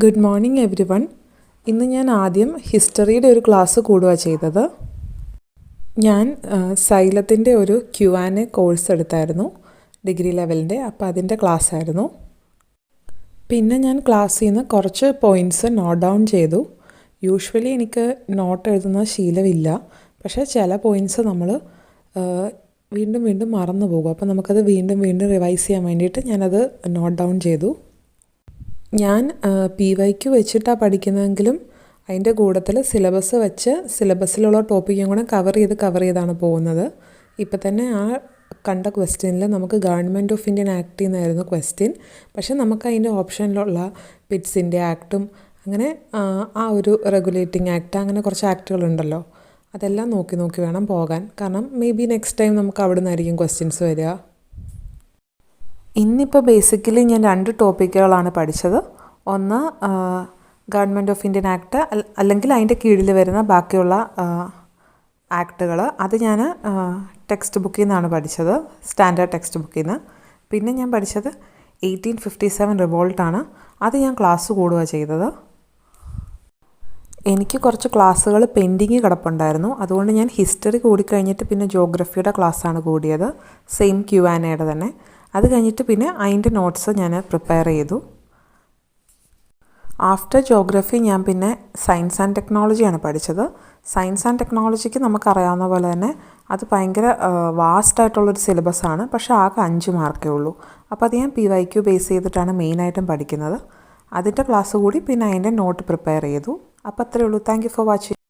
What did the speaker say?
Good morning every one. ഇന്ന് ഞാൻ ആദ്യം ഹിസ്റ്ററിയുടെ ഒരു ക്ലാസ് കൂടുക ചെയ്തത്. ഞാൻ സൈലത്തിൻ്റെ ഒരു Q&A കോഴ്സ് എടുത്തായിരുന്നു, ഡിഗ്രി ലെവലിൻ്റെ. അപ്പോൾ അതിൻ്റെ ക്ലാസ് ആയിരുന്നു. പിന്നെ ഞാൻ ക്ലാസ്സിൽ നിന്ന് കുറച്ച് പോയിൻറ്റ്സ് നോട്ട് ഡൗൺ ചെയ്തു. യൂഷ്വലി എനിക്ക് നോട്ട് എഴുതുന്ന ശീലമില്ല, പക്ഷേ ചില പോയിൻറ്റ്സ് നമ്മൾ വീണ്ടും വീണ്ടും മറന്നു പോകും. അപ്പോൾ നമുക്കത് വീണ്ടും വീണ്ടും റിവൈസ് ചെയ്യാൻ വേണ്ടിയിട്ട് ഞാനത് നോട്ട് ഡൗൺ ചെയ്തു. ഞാൻ PYQ വെച്ചിട്ടാണ് പഠിക്കുന്നതെങ്കിലും അതിൻ്റെ കൂട്ടത്തിൽ സിലബസ് വെച്ച് സിലബസിലുള്ള ടോപ്പിക്കും കൂടെ കവർ ചെയ്താണ് പോകുന്നത്. ഇപ്പം തന്നെ ആ കണ്ട ക്വസ്റ്റ്യനിൽ നമുക്ക് ഗവൺമെൻറ് ഓഫ് ഇന്ത്യൻ ആക്ടിൽ നിന്നായിരുന്നു ക്വസ്റ്റ്യൻ. പക്ഷെ നമുക്ക് അതിൻ്റെ ഓപ്ഷനിലുള്ള പിറ്റ്സിൻ്റെ ആക്റ്റും അങ്ങനെ ആ ഒരു റെഗുലേറ്റിംഗ് ആക്ട്, അങ്ങനെ കുറച്ച് ആക്റ്റുകളുണ്ടല്ലോ, അതെല്ലാം നോക്കി വേണം പോകാൻ. കാരണം മേ ബി നെക്സ്റ്റ് ടൈം നമുക്ക് അവിടെ നിന്നായിരിക്കും ക്വസ്റ്റ്യൻസ് വരിക. ഇന്നിപ്പോൾ ബേസിക്കലി ഞാൻ 2 ടോപ്പിക്കുകളാണ് പഠിച്ചത്. ഒന്ന് ഗവൺമെൻറ് ഓഫ് ഇന്ത്യൻ ആക്ട്, അല്ലെങ്കിൽ അതിൻ്റെ കീഴിൽ വരുന്ന ബാക്കിയുള്ള ആക്ടുകൾ. അത് ഞാൻ ടെക്സ്റ്റ് ബുക്കിൽ നിന്നാണ് പഠിച്ചത്, സ്റ്റാൻഡേർഡ് ടെക്സ്റ്റ് ബുക്കിൽ നിന്ന്. പിന്നെ ഞാൻ പഠിച്ചത് 1857 റിവോൾട്ടാണ്. അത് ഞാൻ ക്ലാസ് കൂടുക ചെയ്തത്. എനിക്ക് കുറച്ച് ക്ലാസ്സുകൾ പെൻഡിങ് കിടപ്പുണ്ടായിരുന്നു. അതുകൊണ്ട് ഞാൻ ഹിസ്റ്ററി കൂടിക്കഴിഞ്ഞിട്ട് പിന്നെ ജോഗ്രഫിയുടെ ക്ലാസ്സാണ് കൂടിയത്, സെയിം Q&Aയുടെ തന്നെ. അത് കഴിഞ്ഞിട്ട് പിന്നെ അതിൻ്റെ നോട്ട്സ് ഞാൻ പ്രിപ്പയർ ചെയ്തു. ആഫ്റ്റർ ജോഗ്രഫി ഞാൻ പിന്നെ സയൻസ് ആൻഡ് ടെക്നോളജിയാണ് പഠിച്ചത്. സയൻസ് ആൻഡ് ടെക്നോളജിക്ക് നമുക്കറിയാവുന്ന പോലെ തന്നെ അത് ഭയങ്കര വാസ്റ്റായിട്ടുള്ളൊരു സിലബസാണ്. പക്ഷേ ആകെ 5 മാർക്കേ ഉള്ളൂ. അപ്പോൾ അത് ഞാൻ PYQ ബേസ് ചെയ്തിട്ടാണ് മെയിനായിട്ടും പഠിക്കുന്നത്. അതിൻ്റെ ക്ലാസ് കൂടി പിന്നെ അതിൻ്റെ നോട്ട് പ്രിപ്പയർ ചെയ്തു. അപ്പോൾ അത്രയേ ഉള്ളൂ. Thank you for watching.